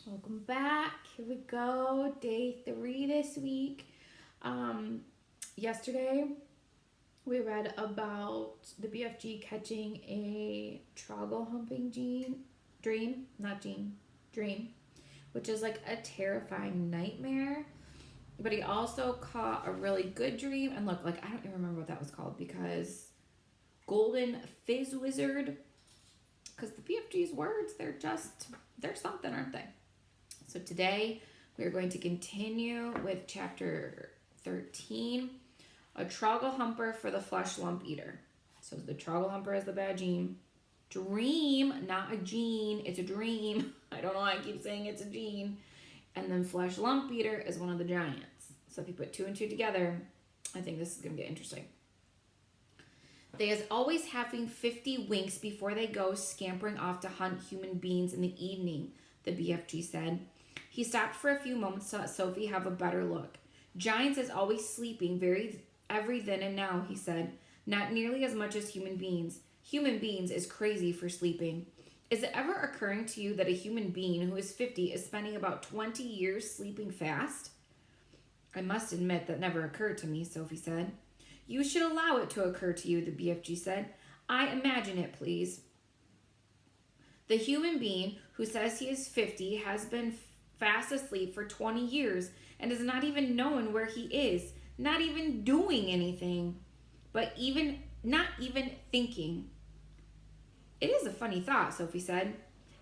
Welcome back. Here we go. Day 3 this week. Yesterday we read about the BFG catching a troggle humping dream, which is like a terrifying nightmare. But he also caught a really good dream. And look, like I don't even remember what that was called because Golden Fizz Wizard. Because the BFG's words, they're something, aren't they? So today we are going to continue with chapter 13, a troggle humper for the flesh lump eater. So the troggle humper is the bad dream, not a gene, it's a dream. I don't know why I keep saying it's a gene. And then flesh lump eater is one of the giants. So if you put two and two together, I think this is going to get interesting. They is always having 50 winks before they go scampering off to hunt human beings in the evening, the BFG said. He stopped for a few moments to let Sophie have a better look. Giants is always sleeping every then and now, he said. Not nearly as much as human beings. Human beings is crazy for sleeping. Is it ever occurring to you that a human being who is 50 is spending about 20 years sleeping fast? I must admit that never occurred to me, Sophie said. You should allow it to occur to you, the BFG said. I imagine it, please. The human being who says he is 50 has been fast asleep for 20 years and is not even knowing where he is, not even doing anything, but not even thinking. It is a funny thought, Sophie said.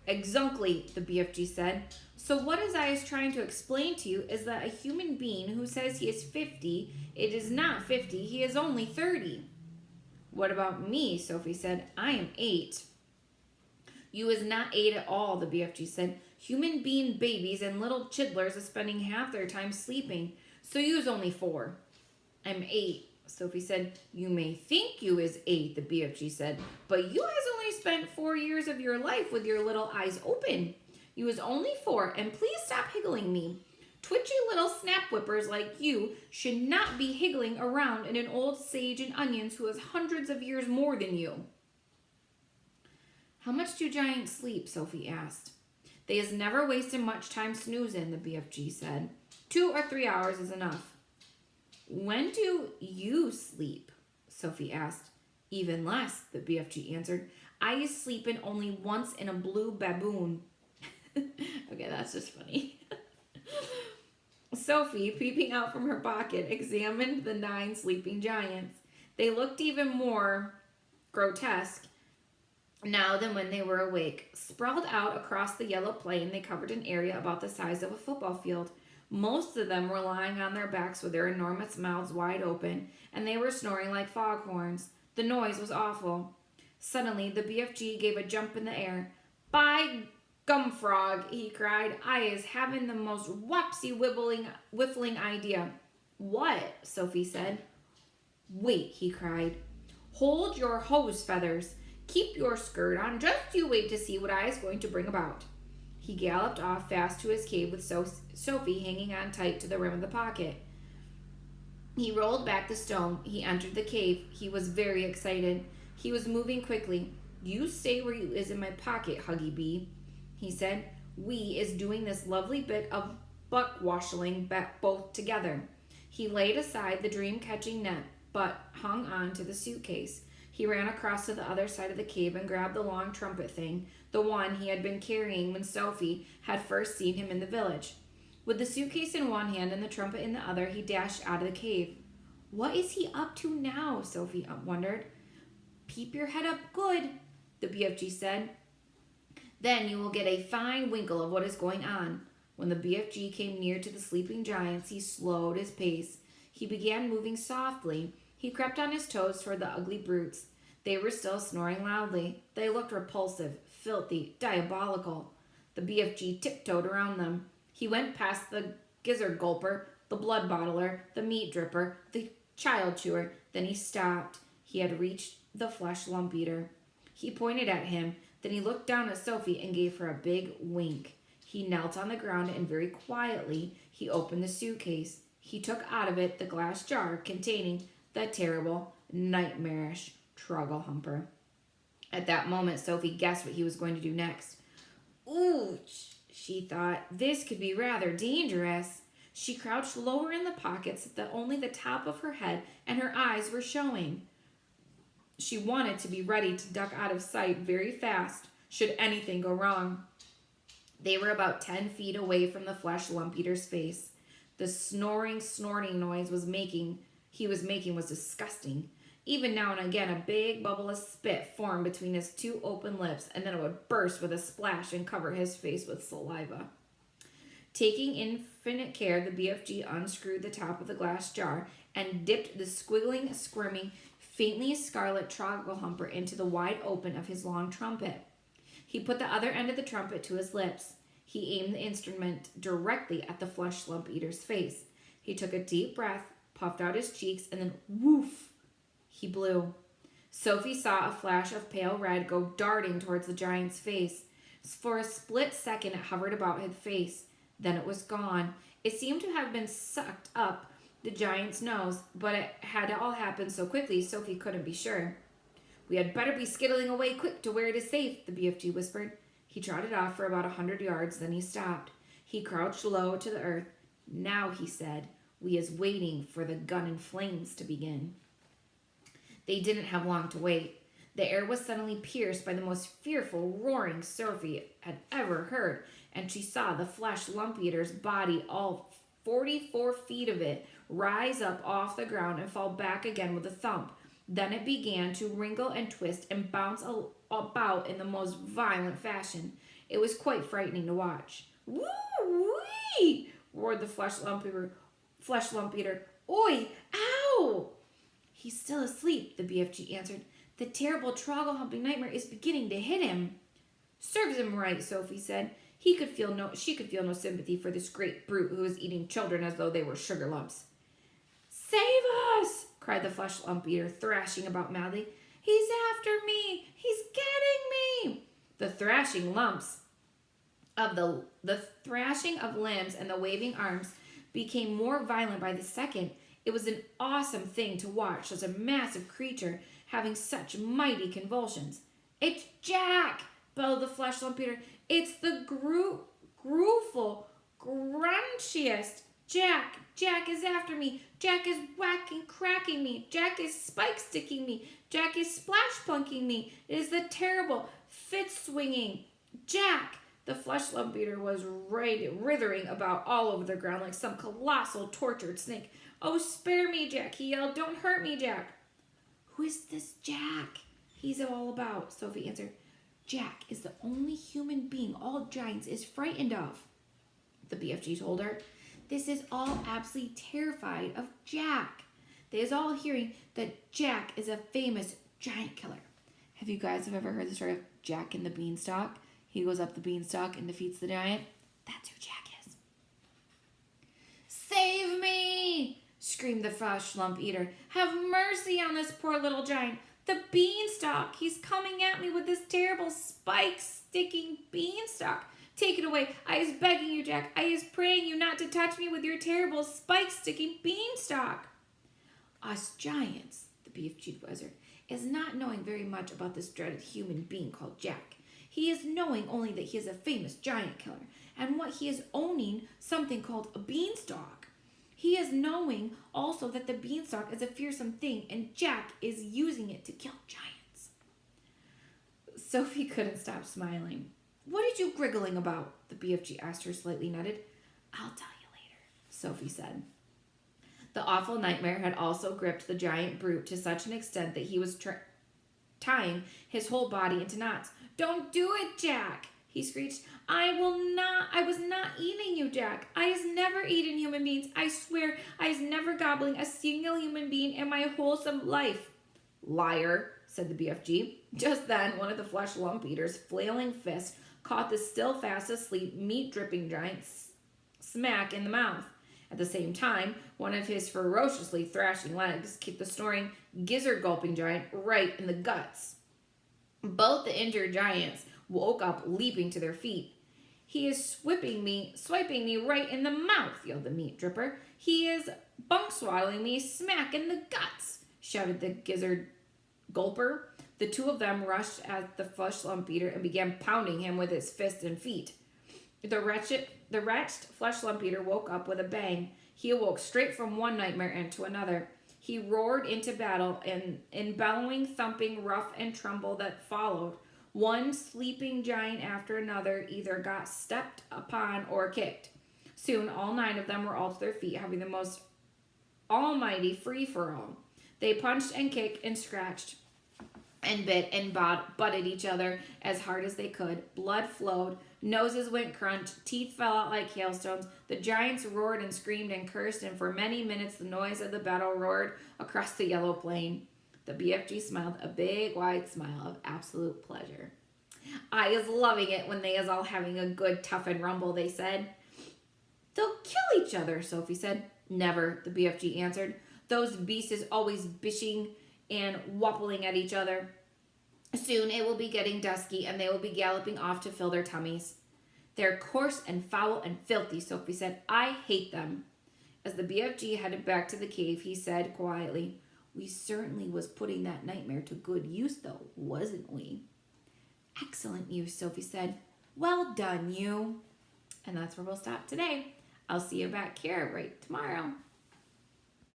Exactly, the BFG said. So what I is trying to explain to you is that a human being who says he is 50, it is not 50, he is only 30. What about me, Sophie said. I am 8. You is not 8 at all, the BFG said. Human being babies and little chidlers is spending half their time sleeping, so you is only 4. I'm 8, Sophie said. You may think you is 8, the BFG said, but you has only spent 4 years of your life with your little eyes open. You is only 4, and please stop higgling me. Twitchy little snap whippers like you should not be higgling around in an old sage and onions who has hundreds of years more than you. How much do giants sleep? Sophie asked. They has never wasted much time snoozing, the BFG said. 2 or 3 hours is enough. When do you sleep? Sophie asked. Even less, the BFG answered. I is sleeping only once in a blue baboon. Okay, that's just funny. Sophie, peeping out from her pocket, examined the 9 sleeping giants. They looked even more grotesque now than when they were awake. Sprawled out across the yellow plain, they covered an area about the size of a football field. Most of them were lying on their backs with their enormous mouths wide open, and they were snoring like foghorns. The noise was awful. Suddenly, the BFG gave a jump in the air. By gumfrog, he cried, I is having the most wopsy whiffling idea. What? Sophie said. Wait, he cried. Hold your hose feathers. Keep your skirt on. Just you wait to see what I is going to bring about. He galloped off fast to his cave with Sophie hanging on tight to the rim of the pocket. He rolled back the stone. He entered the cave. He was very excited. He was moving quickly. You stay where you is in my pocket, Huggy Bee, he said. We is doing this lovely bit of buck-washling both together. He laid aside the dream-catching net, but hung on to the suitcase. He ran across to the other side of the cave and grabbed the long trumpet thing, the one he had been carrying when Sophie had first seen him in the village. With the suitcase in one hand and the trumpet in the other, he dashed out of the cave. What is he up to now? Sophie wondered. Peep your head up good, the BFG said. Then you will get a fine winkle of what is going on. When the BFG came near to the sleeping giants, he slowed his pace. He began moving softly. He crept on his toes toward the ugly brutes. They were still snoring loudly. They looked repulsive, filthy, diabolical. The BFG tiptoed around them. He went past the gizzard gulper, the blood bottler, the meat dripper, the child chewer. Then he stopped. He had reached the flesh lump eater. He pointed at him. Then he looked down at Sophie and gave her a big wink. He knelt on the ground and very quietly he opened the suitcase. He took out of it the glass jar containing the terrible, nightmarish troggle humper. At that moment, Sophie guessed what he was going to do next. Ooh, She thought this could be rather dangerous. She crouched lower in the pockets so that only the top of her head and her eyes were showing. She wanted to be ready to duck out of sight very fast, should anything go wrong. They were about 10 feet away from the flesh lump eater's face. The snorting noise he was making was disgusting. Even now and again, a big bubble of spit formed between his two open lips, and then it would burst with a splash and cover his face with saliva. Taking infinite care, the BFG unscrewed the top of the glass jar and dipped the squiggling, squirming, faintly scarlet Trogglehumper into the wide open of his long trumpet. He put the other end of the trumpet to his lips. He aimed the instrument directly at the flesh lump eater's face. He took a deep breath, puffed out his cheeks, and then woof, he blew. Sophie saw a flash of pale red go darting towards the giant's face. For a split second it hovered about his face. Then it was gone. It seemed to have been sucked up the giant's nose, but it had all happened so quickly Sophie couldn't be sure. "We had better be skittling away quick to where it is safe," the BFG whispered. He trotted off for about 100 yards, then he stopped. He crouched low to the earth. "Now," he said, "we is waiting for the gun and flames to begin." They didn't have long to wait. The air was suddenly pierced by the most fearful roaring Sophie had ever heard, and she saw the flesh lump eater's body, all 44 feet of it, rise up off the ground and fall back again with a thump. Then it began to wrinkle and twist and bounce about in the most violent fashion. It was quite frightening to watch. "Woo-wee!" roared the flesh lump eater. "Oi! Ow!" "He's still asleep," the BFG answered. "The terrible troggle-humping nightmare is beginning to hit him." "Serves him right," Sophie said. She could feel no sympathy for this great brute who was eating children as though they were sugar lumps. "Save us!" cried the flesh lump eater, thrashing about madly. "He's after me! He's getting me!" The thrashing of limbs and the waving arms became more violent by the second. It was an awesome thing to watch such a massive creature having such mighty convulsions. "It's Jack!" bellowed the flesh lump eater. "It's the grueful, grunchiest Jack! Jack is after me! Jack is cracking me! Jack is spike-sticking me! Jack is splash-punking me! It is the terrible, fit-swinging Jack!" The flesh lump eater was writhing about all over the ground like some colossal, tortured snake. "Oh, spare me, Jack!" he yelled. "Don't hurt me, Jack!" "Who is this Jack he's all about?" Sophie answered. "Jack is the only human being all giants is frightened of," the BFG told her. "This is all absolutely terrified of Jack. They is all hearing that Jack is a famous giant killer." Have you guys ever heard the story of Jack and the Beanstalk? He goes up the beanstalk and defeats the giant. That's who Jack is. "Save me!" screamed the flesh lump eater. "Have mercy on this poor little giant. The beanstalk! He's coming at me with this terrible spike-sticking beanstalk. Take it away. I is begging you, Jack. I is praying you not to touch me with your terrible spike-sticking beanstalk." Us giants, the BFG wizard, is not knowing very much about this dreaded human being called Jack. He is knowing only that he is a famous giant killer, and what he is owning something called a beanstalk. He is knowing also that the beanstalk is a fearsome thing, and Jack is using it to kill giants. Sophie couldn't stop smiling. "What are you giggling about?" the BFG asked her, slightly nutted. "I'll tell you later," Sophie said. The awful nightmare had also gripped the giant brute to such an extent that he was tying his whole body into knots. "Don't do it, Jack!" he screeched. I was not eating you, Jack. I has never eaten human beings. I swear I has never gobbling a single human being in my wholesome life." "Liar," said the BFG. Just then, one of the flesh lump eater's flailing fists caught the still fast asleep, meat-dripping giant smack in the mouth. At the same time, one of his ferociously thrashing legs kicked the snoring, gizzard-gulping giant right in the guts. Both the injured giants woke up, leaping to their feet. "He is swiping me right in the mouth," yelled the meat dripper. "He is bunk-swaddling me smack in the guts," shouted the gizzard gulper. The two of them rushed at the flesh lump eater and began pounding him with his fists and feet. The wretched flesh lump eater woke up with a bang. He awoke straight from one nightmare into another. He roared into battle, and in bellowing, thumping, rough and tremble that followed, one sleeping giant after another either got stepped upon or kicked. Soon all 9 of them were all to their feet, having the most almighty free-for-all. They punched and kicked and scratched and bit and butted each other as hard as they could. Blood flowed, noses went crunch, teeth fell out like hailstones. The giants roared and screamed and cursed, and for many minutes the noise of the battle roared across the yellow plain. The BFG smiled a big wide smile of absolute pleasure. I is loving it when they is all having a good toughin' rumble, they said. They'll kill each other, Sophie said. Never, the BFG answered. Those beasts is always bishing and wappling at each other. Soon it will be getting dusky, and they will be galloping off to fill their tummies. They're coarse and foul and filthy, Sophie said. I hate them. As the BFG headed back to the cave, he said quietly, we certainly was putting that nightmare to good use, though, wasn't we? Excellent use, Sophie said. Well done, you. And that's where we'll stop today. I'll see you back here right tomorrow.